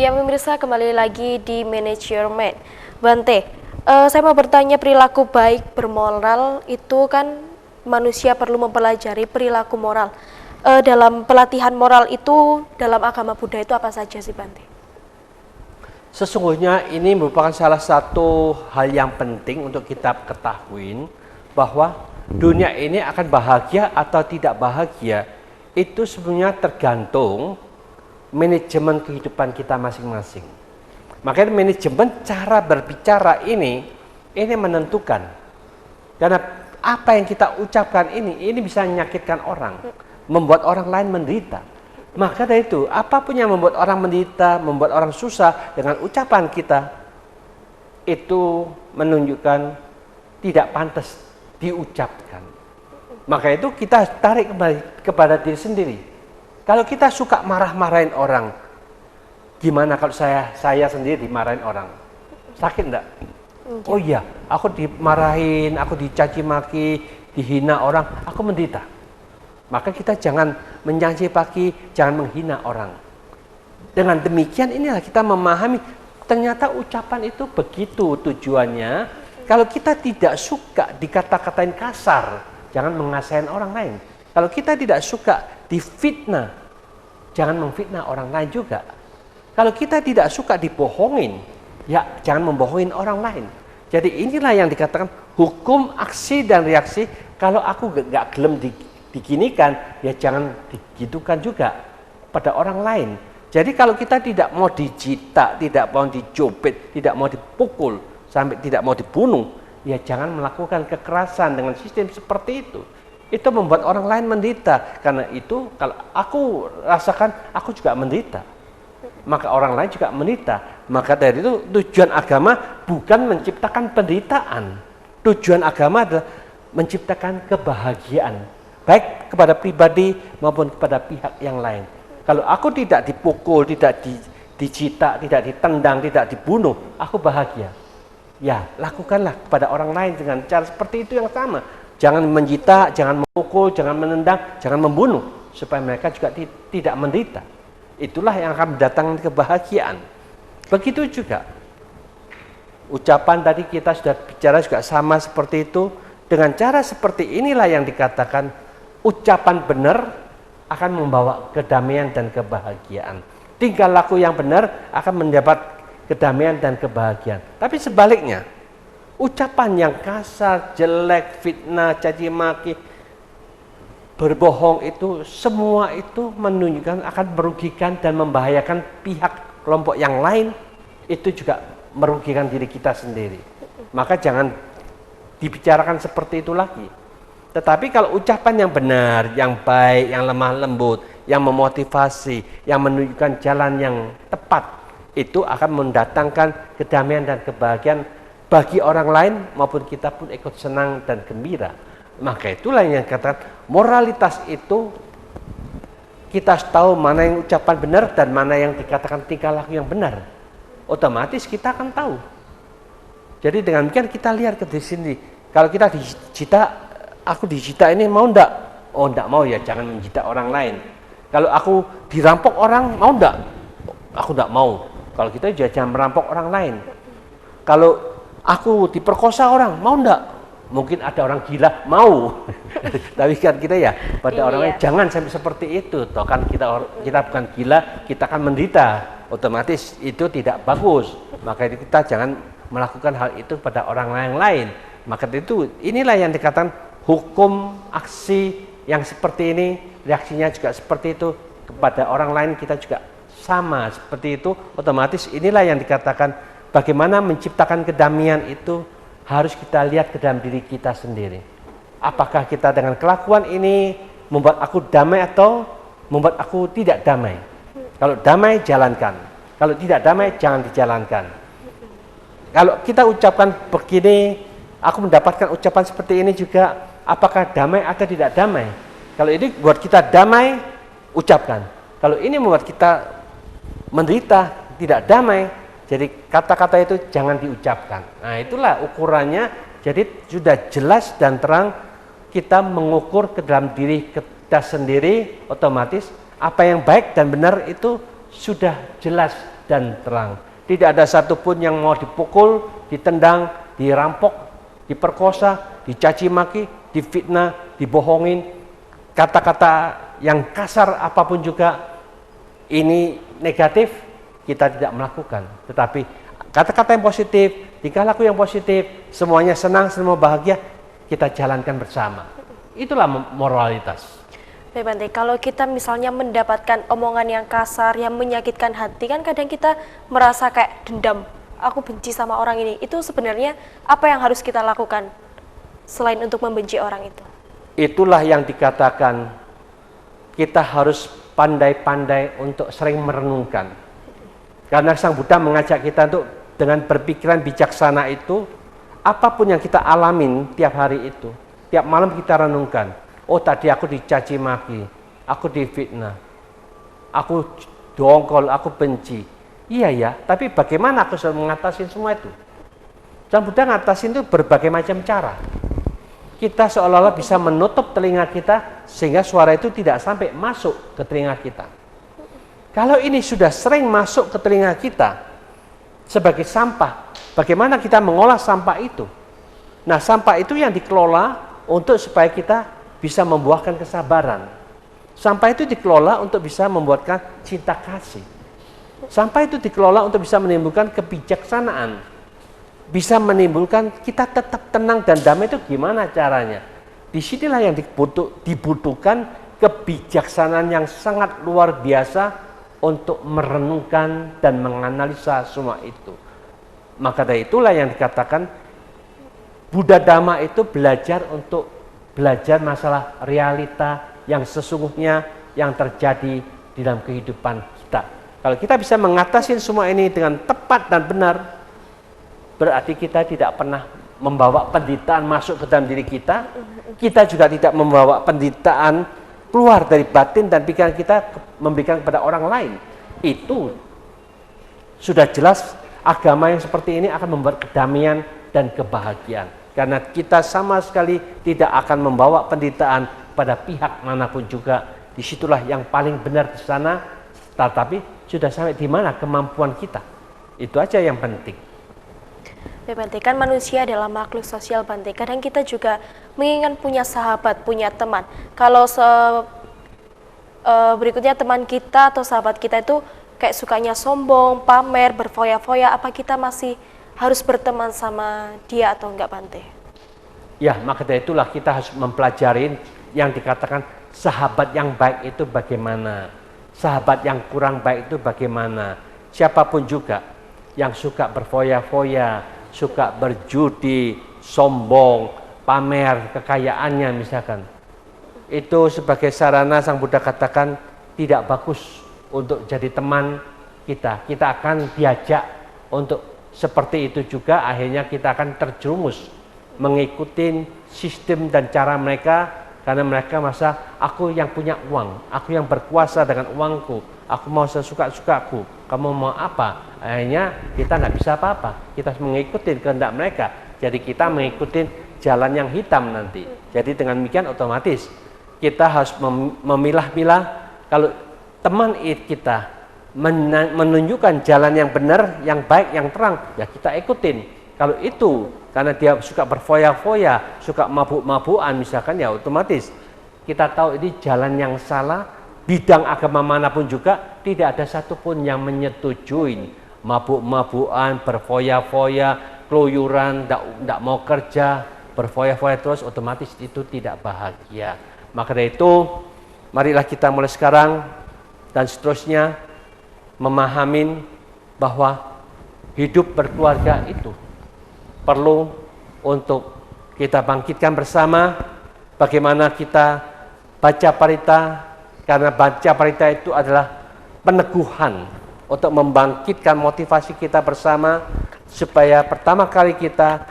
Ya pemirsa, kembali lagi di Manage Your Mind. Bante, saya mau bertanya, perilaku baik bermoral itu kan manusia perlu mempelajari perilaku moral. Dalam pelatihan moral itu dalam agama Buddha itu apa saja sih Bante? Sesungguhnya ini merupakan salah satu hal yang penting untuk kita ketahui bahwa dunia ini akan bahagia atau tidak bahagia itu sebenarnya tergantung manajemen kehidupan kita masing-masing. Makanya manajemen cara berbicara ini menentukan. Karena apa yang kita ucapkan ini bisa menyakitkan orang, membuat orang lain menderita. Maka dari itu, apapun yang membuat orang menderita, membuat orang susah dengan ucapan kita, itu menunjukkan tidak pantas diucapkan. Maka itu kita tarik kembali kepada diri sendiri. Kalau kita suka marah-marahin orang, gimana kalau saya sendiri dimarahin orang? Sakit enggak? Oh iya, aku dimarahin, aku dicaci maki, dihina orang, aku menderita. Maka kita jangan mencaci maki, jangan menghina orang. Dengan demikian inilah kita memahami ternyata ucapan itu begitu tujuannya. Kalau kita tidak suka dikata-katain kasar, jangan mengasain orang lain. Kalau kita tidak suka difitnah, jangan memfitnah orang lain juga. Kalau kita tidak suka dibohongin, ya jangan membohongin orang lain. Jadi inilah yang dikatakan hukum aksi dan reaksi. Kalau aku gak gelem diginikan, ya jangan digitukan juga pada orang lain. Jadi kalau kita tidak mau dicita, tidak mau dicubit, tidak mau dipukul, sampai tidak mau dibunuh, ya jangan melakukan kekerasan dengan sistem seperti itu. Itu membuat orang lain menderita. Karena itu kalau aku rasakan, aku juga menderita. Maka orang lain juga menderita. Maka dari itu tujuan agama bukan menciptakan penderitaan. Tujuan agama adalah menciptakan kebahagiaan. Baik kepada pribadi maupun kepada pihak yang lain. Kalau aku tidak dipukul, tidak dicita, tidak ditendang, tidak dibunuh, aku bahagia. Ya, lakukanlah kepada orang lain dengan cara seperti itu yang sama. Jangan menjita, jangan memukul, jangan menendang, jangan membunuh. Supaya mereka juga tidak menderita. Itulah yang akan mendatangkan kebahagiaan. Begitu juga. Ucapan tadi kita sudah bicara juga sama seperti itu. Dengan cara seperti inilah yang dikatakan ucapan benar akan membawa kedamaian dan kebahagiaan. Tingkah laku yang benar akan mendapat kedamaian dan kebahagiaan. Tapi sebaliknya, ucapan yang kasar, jelek, fitnah, caci maki, berbohong itu semua itu menunjukkan akan merugikan dan membahayakan pihak kelompok yang lain. Itu juga merugikan diri kita sendiri. Maka jangan dibicarakan seperti itu lagi. Tetapi kalau ucapan yang benar, yang baik, yang lemah lembut, yang memotivasi, yang menunjukkan jalan yang tepat, itu akan mendatangkan kedamaian dan kebahagiaan bagi orang lain maupun kita pun ikut senang dan gembira. Maka itulah yang katakan moralitas itu kita tahu mana yang ucapan benar dan mana yang dikatakan tingkah laku yang benar. Otomatis kita akan tahu. Jadi dengan demikian kita lihat ke sini. Kalau kita dicita, aku dicita ini mau ndak? Oh ndak mau ya, jangan mencita orang lain. Kalau aku dirampok orang mau ndak? Aku ndak mau. Kalau kita jangan merampok orang lain. Kalau aku diperkosa orang, mau ndak? Mungkin ada orang gila, mau. Tapi kan kita ya, pada orang lain jangan sampai seperti itu. Toh kan kita bukan gila, kita akan menderita. Otomatis itu tidak bagus. Maka kita jangan melakukan hal itu pada orang lain. Maka itu inilah yang dikatakan hukum aksi yang seperti ini, reaksinya juga seperti itu. Kepada orang lain kita juga sama seperti itu. Otomatis inilah yang dikatakan bagaimana menciptakan kedamaian itu harus kita lihat ke dalam diri kita sendiri. Apakah kita dengan kelakuan ini membuat aku damai atau membuat aku tidak damai? Kalau damai, jalankan. Kalau tidak damai, jangan dijalankan. Kalau kita ucapkan begini, aku mendapatkan ucapan seperti ini juga, apakah damai atau tidak damai? Kalau ini buat kita damai, ucapkan. Kalau ini membuat kita menderita, tidak damai, jadi kata-kata itu jangan diucapkan. Nah itulah ukurannya. Jadi sudah jelas dan terang kita mengukur ke dalam diri kita sendiri, otomatis apa yang baik dan benar itu sudah jelas dan terang. Tidak ada satupun yang mau dipukul, ditendang, dirampok, diperkosa, dicaci maki, difitnah, dibohongin, kata-kata yang kasar apapun juga ini negatif, kita tidak melakukan. Tetapi kata-kata yang positif, tingkah laku yang positif, semuanya senang, semua bahagia, kita jalankan bersama. Itulah moralitas. Baik Bante, kalau kita misalnya mendapatkan omongan yang kasar, yang menyakitkan hati, kan kadang kita merasa kayak dendam, aku benci sama orang ini. Itu sebenarnya apa yang harus kita lakukan selain untuk membenci orang itu? Itulah yang dikatakan kita harus pandai-pandai untuk sering merenungkan. Karena Sang Buddha mengajak kita untuk dengan berpikiran bijaksana itu, apapun yang kita alamin tiap hari itu, tiap malam kita renungkan. Oh tadi aku dicaci maki, aku difitnah, aku dongkol, aku benci. Iya ya, tapi bagaimana aku sudah mengatasi semua itu? Sang Buddha ngatasin itu berbagai macam cara. Kita seolah-olah bisa menutup telinga kita sehingga suara itu tidak sampai masuk ke telinga kita. Kalau ini sudah sering masuk ke telinga kita sebagai sampah, bagaimana kita mengolah sampah itu? Nah, sampah itu yang dikelola untuk supaya kita bisa membuahkan kesabaran. Sampah itu dikelola untuk bisa membuatkan cinta kasih. Sampah itu dikelola untuk bisa menimbulkan kebijaksanaan. Bisa menimbulkan kita tetap tenang dan damai. Itu gimana caranya? Disinilah yang dibutuhkan kebijaksanaan yang sangat luar biasa untuk merenungkan dan menganalisa semua itu. Maka dari itulah yang dikatakan Buddha Dhamma itu belajar masalah realita yang sesungguhnya yang terjadi di dalam kehidupan kita. Kalau kita bisa mengatasi semua ini dengan tepat dan benar, berarti kita tidak pernah membawa penderitaan masuk ke dalam diri kita. Kita juga tidak membawa penderitaan keluar dari batin dan pikiran kita memberikan kepada orang lain. Itu sudah jelas agama yang seperti ini akan membuat kedamaian dan kebahagiaan. Karena kita sama sekali tidak akan membawa penderitaan pada pihak manapun juga. Disitulah yang paling benar di sana. Tetapi sudah sampai di mana kemampuan kita. Itu aja yang penting. Bante, kan manusia adalah makhluk sosial Bante. Kadang kita juga menginginkan punya sahabat, punya teman. Kalau berikutnya teman kita atau sahabat kita itu kayak sukanya sombong, pamer, berfoya-foya, apa kita masih harus berteman sama dia atau enggak Bante? Ya, maka dari itulah kita harus mempelajari yang dikatakan sahabat yang baik itu bagaimana, sahabat yang kurang baik itu bagaimana. Siapapun juga yang suka berfoya-foya, suka berjudi, sombong, pamer kekayaannya misalkan, itu sebagai sarana Sang Buddha katakan tidak bagus untuk jadi teman kita. Kita akan diajak untuk seperti itu juga, akhirnya kita akan terjerumus mengikuti sistem dan cara mereka karena mereka merasa aku yang punya uang, aku yang berkuasa dengan uangku, aku mau sesuka-sukaku, kamu mau apa? Akhirnya kita tidak bisa apa-apa, kita mengikuti kehendak mereka, jadi kita mengikuti jalan yang hitam nanti. Jadi dengan demikian otomatis kita harus memilah-milah. Kalau teman kita menunjukkan jalan yang benar, yang baik, yang terang, ya kita ikutin. Kalau itu karena dia suka berfoya-foya, suka mabuk-mabukan misalkan, ya otomatis kita tahu ini jalan yang salah. Bidang agama manapun juga tidak ada satupun yang menyetujui mabuk-mabukan, berfoya-foya, keluyuran, tidak mau kerja, berfoya-foya terus, otomatis itu tidak bahagia. Maka dari itu marilah kita mulai sekarang dan seterusnya memahamin bahwa hidup berkeluarga itu perlu untuk kita bangkitkan bersama. Bagaimana kita baca parita, karena baca parita itu adalah peneguhan untuk membangkitkan motivasi kita bersama supaya pertama kali kita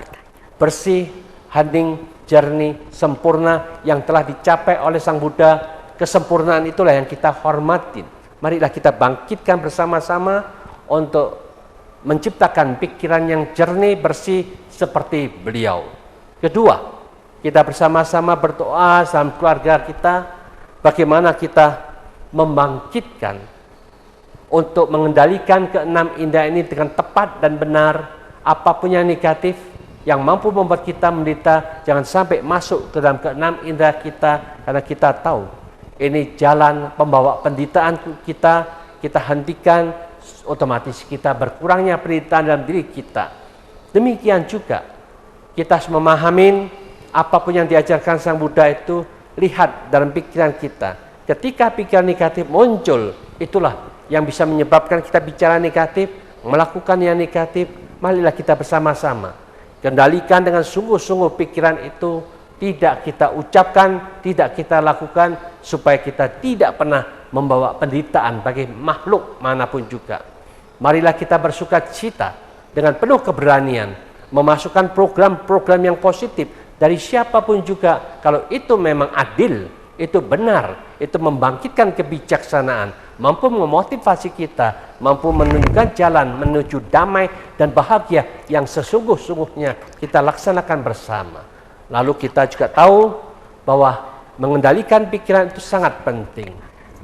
bersih, hening, jernih, sempurna yang telah dicapai oleh Sang Buddha. Kesempurnaan itulah yang kita hormatin. Marilah kita bangkitkan bersama-sama untuk menciptakan pikiran yang jernih, bersih seperti beliau. Kedua, kita bersama-sama berdoa dalam keluarga kita, bagaimana kita membangkitkan untuk mengendalikan keenam indera ini dengan tepat dan benar, apapun yang negatif yang mampu membuat kita menderita jangan sampai masuk ke dalam keenam indera kita, karena kita tahu ini jalan pembawa penderitaan kita hentikan, otomatis kita berkurangnya penderitaan dalam diri kita. Demikian juga kita harus memahami apapun yang diajarkan Sang Buddha itu, lihat dalam pikiran kita. Ketika pikiran negatif muncul, itulah yang bisa menyebabkan kita bicara negatif, melakukan yang negatif. Marilah kita bersama-sama kendalikan dengan sungguh-sungguh pikiran itu, tidak kita ucapkan, tidak kita lakukan, supaya kita tidak pernah membawa penderitaan bagi makhluk manapun juga. Marilah kita bersukacita dengan penuh keberanian, memasukkan program-program yang positif dari siapapun juga, kalau itu memang adil, itu benar, itu membangkitkan kebijaksanaan, mampu memotivasi kita, mampu menunjukkan jalan menuju damai dan bahagia yang sesungguh-sungguhnya kita laksanakan bersama. Lalu kita juga tahu bahwa mengendalikan pikiran itu sangat penting.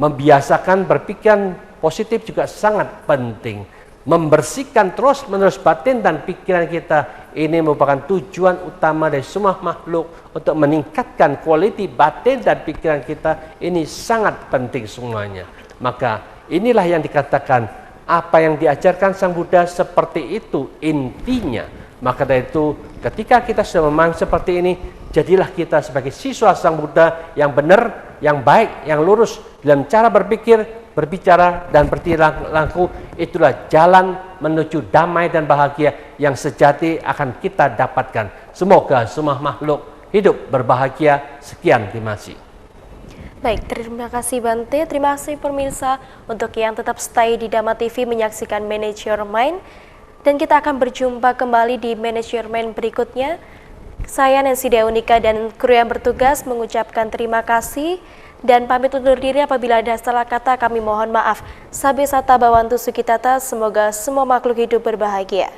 Membiasakan berpikiran positif juga sangat penting. Membersihkan terus-menerus batin dan pikiran kita, ini merupakan tujuan utama dari semua makhluk untuk meningkatkan kualiti batin dan pikiran kita. Ini sangat penting semuanya. Maka inilah yang dikatakan apa yang diajarkan Sang Buddha seperti itu intinya. Maka dari itu ketika kita sudah memahami seperti ini, jadilah kita sebagai siswa Sang Buddha yang benar, yang baik, yang lurus dalam cara berpikir, berbicara, dan berperilaku. Itulah jalan menuju damai dan bahagia yang sejati akan kita dapatkan. Semoga semua makhluk hidup berbahagia. Sekian, terima kasih. Baik, terima kasih Bante, terima kasih pemirsa untuk yang tetap stay di Dhamma TV menyaksikan Manage Your Mind. Dan kita akan berjumpa kembali di Manage Your Mind berikutnya. Saya Nancy Deunika dan kru yang bertugas mengucapkan terima kasih dan pamit undur diri apabila ada salah kata, kami mohon maaf. Sabe sata bawantu sukitata, semoga semua makhluk hidup berbahagia.